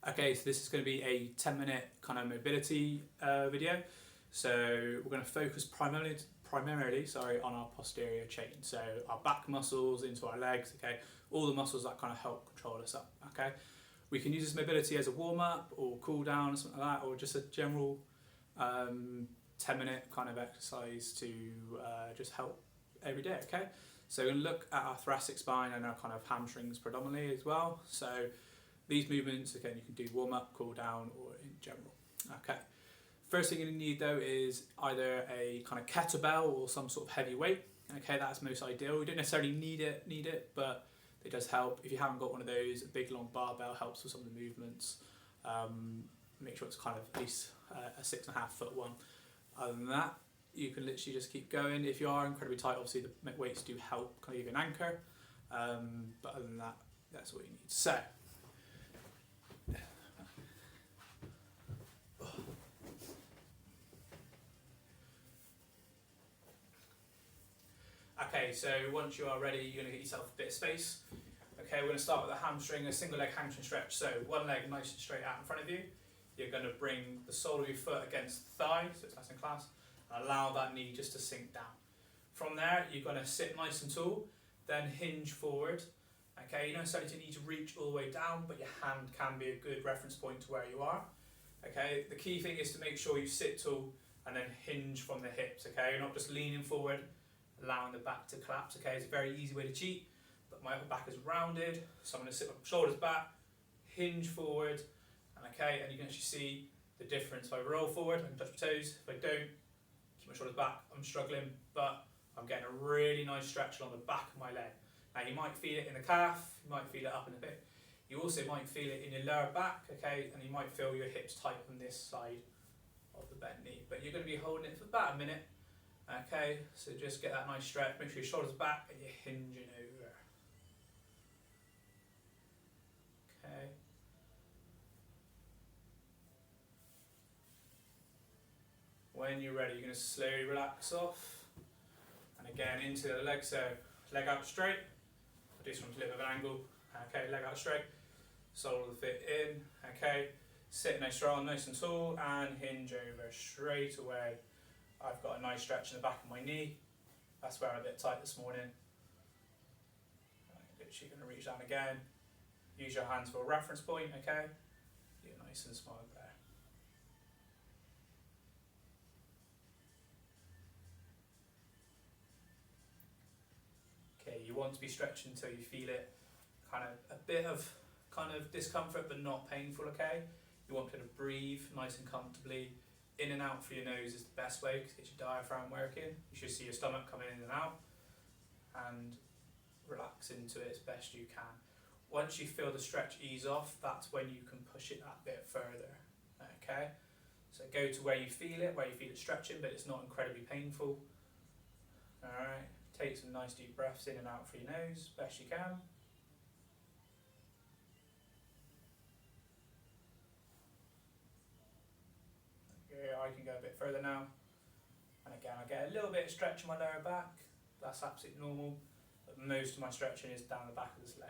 Okay, so this is going to be a 10-minute kind of mobility video. So we're going to focus primarily on our posterior chain. So our back muscles into our legs, okay, all the muscles that kind of help control us up, okay. We can use this mobility as a warm-up or cool down or something like that, or just a general 10-minute kind of exercise to just help every day, okay. So we're going to look at our thoracic spine and our kind of hamstrings predominantly as well. So these movements, again, you can do warm-up, cool down, or in general, okay. First thing you need though is either a kind of kettlebell or some sort of heavy weight, okay, that's most ideal. You don't necessarily need it, but it does help. If you haven't got one of those, a big long barbell helps with some of the movements. Make sure it's kind of at least a 6.5 foot one. Other than that, you can literally just keep going. If you are incredibly tight, obviously the weights do help kind of give you an anchor, but other than that, that's what you need. So, okay, so once you are ready, you're going to get yourself a bit of space. Okay, we're going to start with a hamstring, a single leg hamstring stretch. So one leg nice and straight out in front of you. You're going to bring the sole of your foot against the thigh, so it's nice and class, and allow that knee just to sink down. From there, you're going to sit nice and tall, then hinge forward. Okay, you don't necessarily need to reach all the way down, but your hand can be a good reference point to where you are. Okay, the key thing is to make sure you sit tall and then hinge from the hips. Okay, you're not just leaning forward, allowing the back to collapse. Okay, it's a very easy way to cheat, but my upper back is rounded, so I'm going to sit with shoulders back, hinge forward, and okay, and you can actually see the difference. If I roll forward, I can touch my toes. If I don't, keep my shoulders back, I'm struggling, but I'm getting a really nice stretch along the back of my leg. Now you might feel it in the calf, you might feel it up in the bit. You also might feel it in your lower back, okay, and you might feel your hips tight on this side of the bent knee. But you're going to be holding it for about a minute. Okay, so just get that nice stretch, make sure your shoulders back and you're hinging over. Okay. When you're ready, you're going to slowly relax off. And again, into the leg, so leg out straight. I'll do this from a little bit of an angle. Okay, leg out straight. Sole of the foot in. Okay, sit nice strong, nice and tall, and hinge over straight away. I've got a nice stretch in the back of my knee. That's where I'm a bit tight this morning. Literally going to reach down again. Use your hands for a reference point, okay? You're nice and small there. Okay, you want to be stretching until you feel it. Kind of a bit of kind of discomfort, but not painful, okay? You want to breathe nice and comfortably. In and out through your nose is the best way because it gets your diaphragm working. You should see your stomach coming in and out, and relax into it as best you can. Once you feel the stretch ease off, that's when you can push it that bit further. Okay, so go to where you feel it stretching, but it's not incredibly painful. Alright, take some nice deep breaths in and out through your nose, best you can. I can go a bit further now, and again I get a little bit of stretch in my lower back. That's absolutely normal, but most of my stretching is down the back of this leg.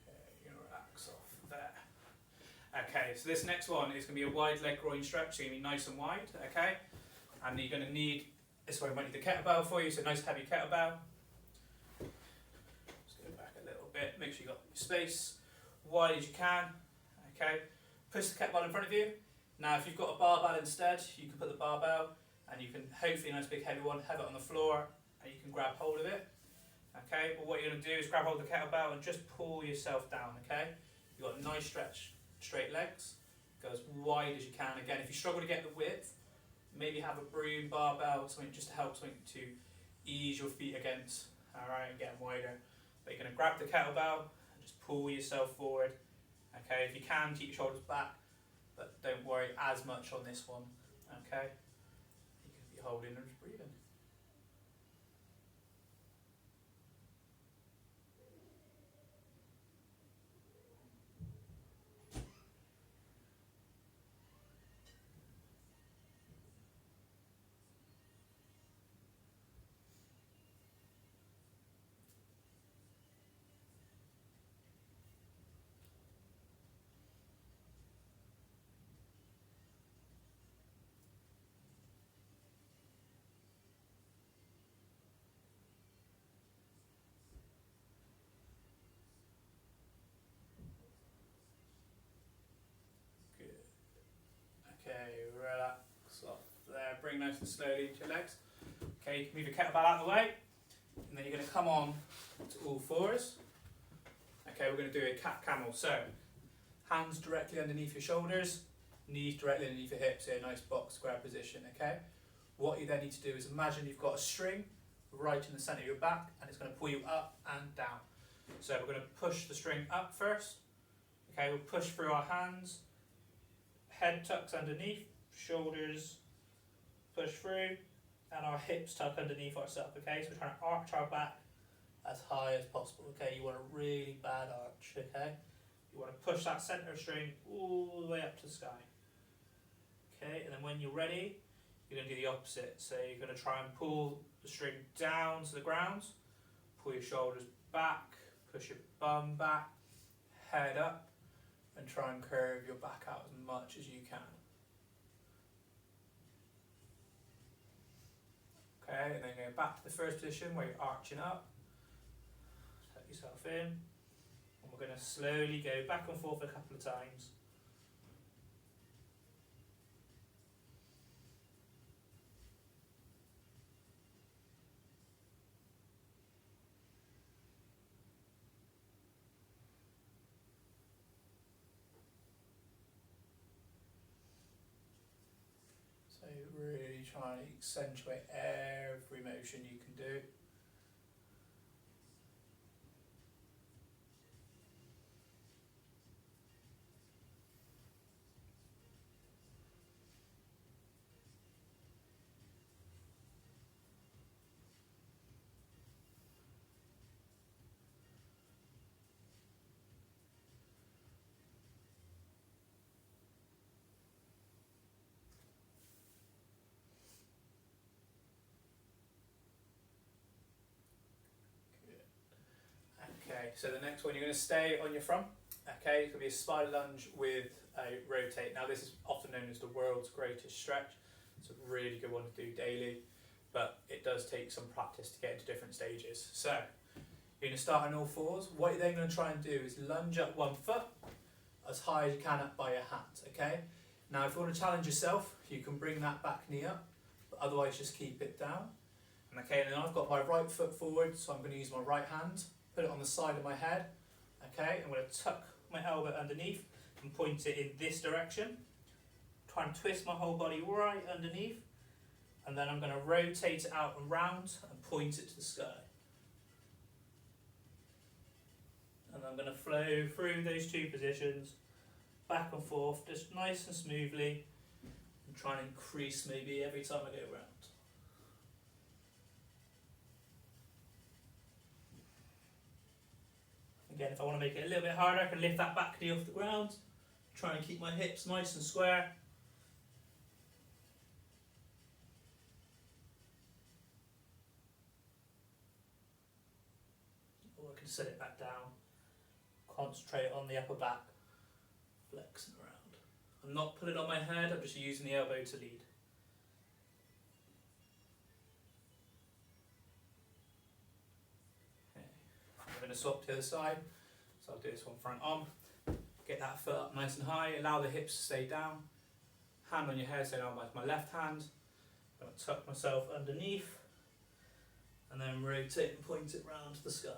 Okay, you're going to relax off there. Okay, so this next one is going to be a wide leg groin stretch, so you're going to be nice and wide, okay, and you're going to need, this way I might need the kettlebell for you, so nice heavy kettlebell. Make sure you've got your space, wide as you can, okay. Push the kettlebell in front of you. Now if you've got a barbell instead, you can put the barbell and you can hopefully a nice big heavy one, have it on the floor and you can grab hold of it, okay. But what you're going to do is grab hold of the kettlebell and just pull yourself down, okay. You've got a nice stretch, straight legs, go as wide as you can. Again, if you struggle to get the width, maybe have a broom, barbell, something just to help, something to ease your feet against, alright, and get them wider. But you're going to grab the kettlebell and just pull yourself forward. Okay, if you can, keep your shoulders back, but don't worry as much on this one. Okay, you can be holding and just breathing. off there. Bring nice and slowly into your legs. Okay, you can move your kettlebell out of the way, and then you're going to come on to all fours. Okay, we're going to do a cat camel. So, hands directly underneath your shoulders, knees directly underneath your hips, in a nice box square position. Okay, what you then need to do is imagine you've got a string right in the centre of your back, and it's going to pull you up and down. So we're going to push the string up first. Okay, we'll push through our hands, head tucks underneath, shoulders push through, and our hips tuck underneath ourselves. Okay, so we're trying to arch our back as high as possible. Okay, you want a really bad arch. Okay, you want to push that centre string all the way up to the sky. Okay, and then when you're ready, you're going to do the opposite. So you're going to try and pull the string down to the ground, pull your shoulders back, push your bum back, head up, and try and curve your back out as much as you can. Okay, and then go back to the first position where you're arching up. Tuck yourself in, and we're going to slowly go back and forth a couple of times. So really try and accentuate every motion you can do. Okay, so the next one, you're going to stay on your front. Okay, it's going to be a spider lunge with a rotate. Now this is often known as the world's greatest stretch. It's a really good one to do daily, but it does take some practice to get into different stages. So you're going to start on all fours. What you're then going to try and do is lunge up one foot as high as you can up by your hands. Okay, now if you want to challenge yourself, you can bring that back knee up, but otherwise just keep it down. And okay, and then I've got my right foot forward, so I'm going to use my right hand, put it on the side of my head. Okay, I'm going to tuck my elbow underneath and point it in this direction. Try and twist my whole body right underneath, and then I'm going to rotate it out and round and point it to the sky. And I'm going to flow through those two positions, back and forth, just nice and smoothly, and try and increase maybe every time I go around. Again, if I want to make it a little bit harder, I can lift that back knee off the ground, try and keep my hips nice and square. Or I can set it back down, concentrate on the upper back, flexing around. I'm not pulling on my head, I'm just using the elbow to lead. I'm going to swap to the other side, so I'll do this one front on, get that foot up nice and high, allow the hips to stay down, hand on your head, so now that's my left hand, I'm going to tuck myself underneath, and then rotate and point it round to the sky.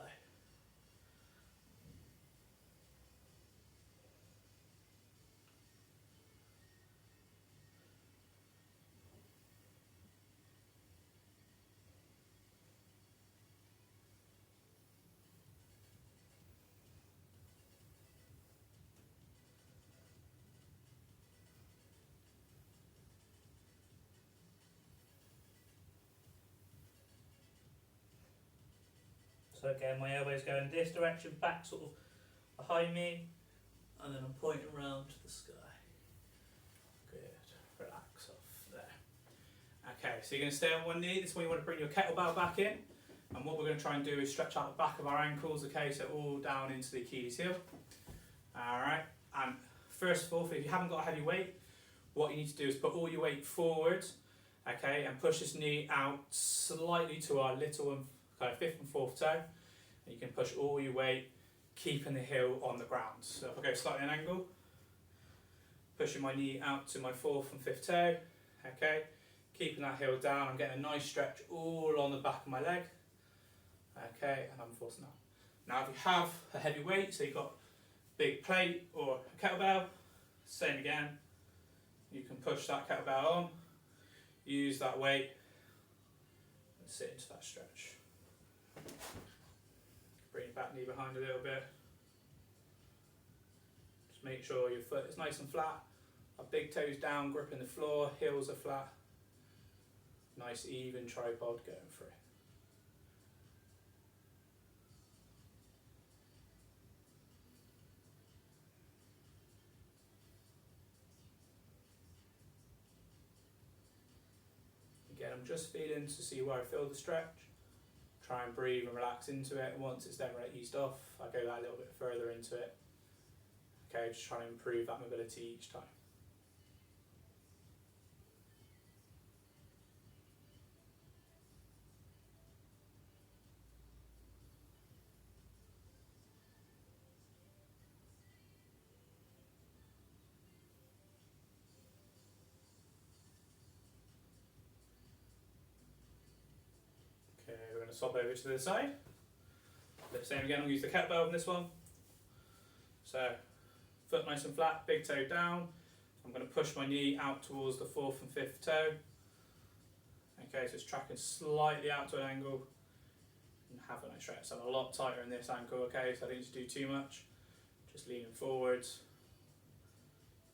So again, my elbows go in this direction, back sort of behind me, and then I'm pointing around to the sky. Good, relax off there. Okay, so you're going to stay on one knee. This one you want to bring your kettlebell back in, and what we're going to try and do is stretch out the back of our ankles, okay, so all down into the Achilles heel. Alright, and first of all, if you haven't got a heavy weight, what you need to do is put all your weight forward, okay, and push this knee out slightly to our little and kind of fifth and fourth toe, and you can push all your weight, keeping the heel on the ground. So if I go slightly an angle, pushing my knee out to my fourth and fifth toe, Okay, keeping that heel down, I'm getting a nice stretch all on the back of my leg. Okay, and I'm forcing that. Now if you have a heavy weight, so you've got a big plate or a kettlebell, same again, you can push that kettlebell on, use that weight, and sit into that stretch. Bring your back knee behind a little bit. Just make sure your foot is nice and flat. Our big toes down, gripping the floor, heels are flat. Nice even tripod going through. Again, I'm just feeling to see where I feel the stretch. Try and breathe and relax into it. Once it's then eased off, I go that little bit further into it. Okay, just trying to improve that mobility each time. Okay, we're going to swap over to the side. The same again, I'll use the kettlebell on this one. So, foot nice and flat, big toe down. I'm going to push my knee out towards the 4th and 5th toe. Okay, so it's tracking slightly out to an angle. And have a nice stretch. So I'm a lot tighter in this ankle, okay, so I don't need to do too much. Just leaning forwards,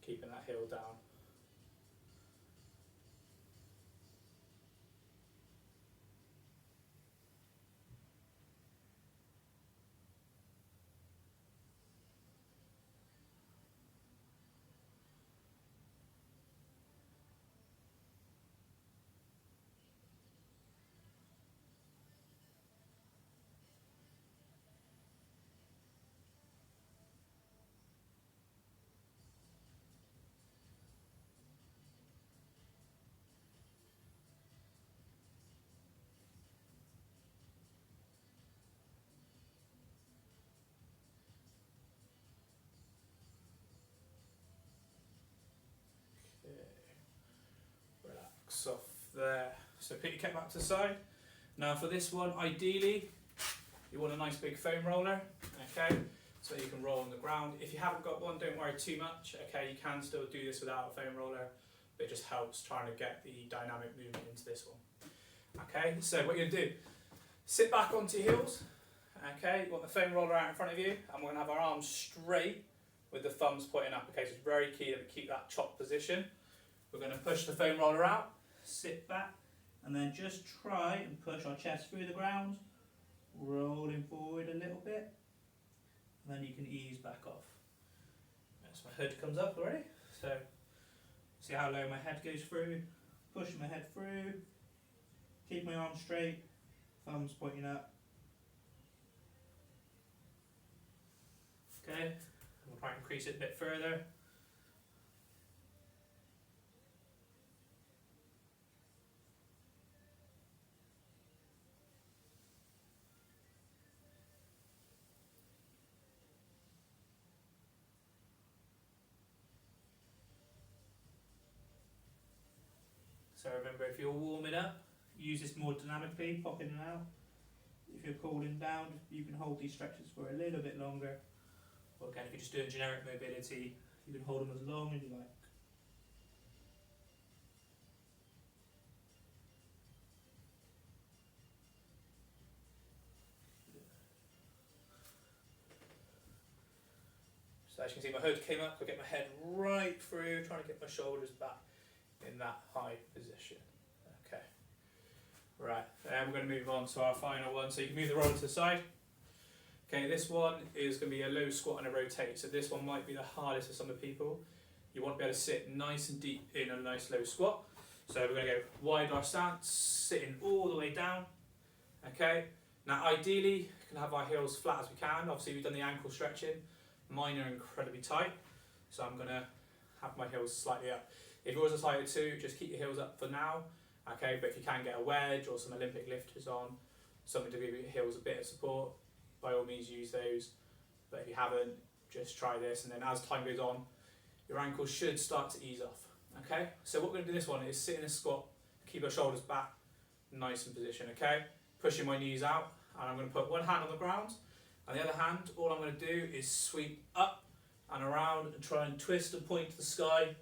keeping that heel down. Relax off there. So put your kettlebell back to the side. Now for this one, ideally, you want a nice big foam roller, okay, so you can roll on the ground. If you haven't got one, don't worry too much, okay, you can still do this without a foam roller, but it just helps trying to get the dynamic movement into this one. Okay, so what you're going to do, sit back onto your heels, okay, you want the foam roller out in front of you, and we're going to have our arms straight with the thumbs pointing up, okay, so it's very key that we keep that chop position. We're going to push the foam roller out, sit back, and then just try and push our chest through the ground, rolling forward a little bit, and then you can ease back off. As my hood comes up already, so see how low my head goes through, push my head through, keep my arms straight, thumbs pointing up. Okay, we'll try and increase it a bit further. So remember, if you're warming up, use this more dynamically, pop in and out. If you're cooling down, you can hold these stretches for a little bit longer. Or again, if you're just doing generic mobility, you can hold them as long as you like. So as you can see, my hood came up, I get my head right through, trying to get my shoulders back in that high position. Okay, right, and we're going to move on to our final one. So you can move the roller to the side. Okay, this one is going to be a low squat and a rotate. So this one might be the hardest for some of the people. You want to be able to sit nice and deep in a nice low squat. So we're going to go wide our stance, sitting all the way down. Okay, now ideally you can have our heels flat as we can. Obviously we've done the ankle stretching. Mine are incredibly tight, so I'm going to have my heels slightly up. If yours are slightly too, just keep your heels up for now. Okay, but if you can get a wedge or some Olympic lifters on, something to give your heels a bit of support, by all means use those. But if you haven't, just try this, and then as time goes on, your ankles should start to ease off. Okay, so what we're going to do this one is sit in a squat, keep our shoulders back, nice in position, okay? Pushing my knees out, and I'm going to put one hand on the ground, and the other hand, all I'm going to do is sweep up and around and try and twist and point to the sky,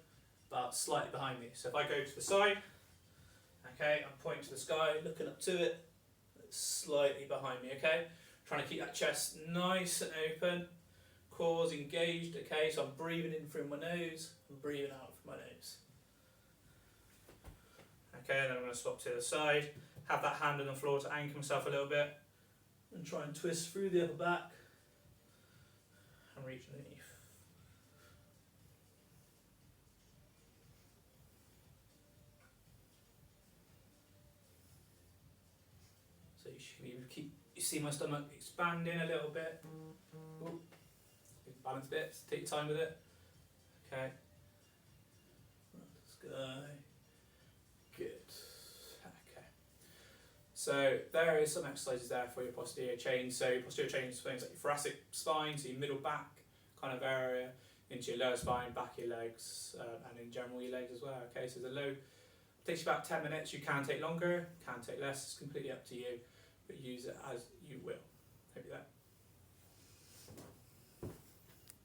but slightly behind me. So if I go to the side, okay, I'm pointing to the sky, looking up to it, slightly behind me, okay? Trying to keep that chest nice and open, cores engaged, okay? So I'm breathing in through my nose and breathing out through my nose. Okay, then I'm going to swap to the side, have that hand on the floor to anchor myself a little bit, and try and twist through the upper back and reach underneath. So you see my stomach expanding a little bit. Ooh. Balance bits, take your time with it. Okay. Let's go. Good. Okay. So there is some exercises there for your posterior chain. So your posterior chain is things like your thoracic spine, so your middle back kind of area, into your lower spine, back of your legs, and in general your legs as well. Okay, so the low takes you about 10 minutes. You can take longer, can take less. It's completely up to you, but use it as you will. Hope you're there.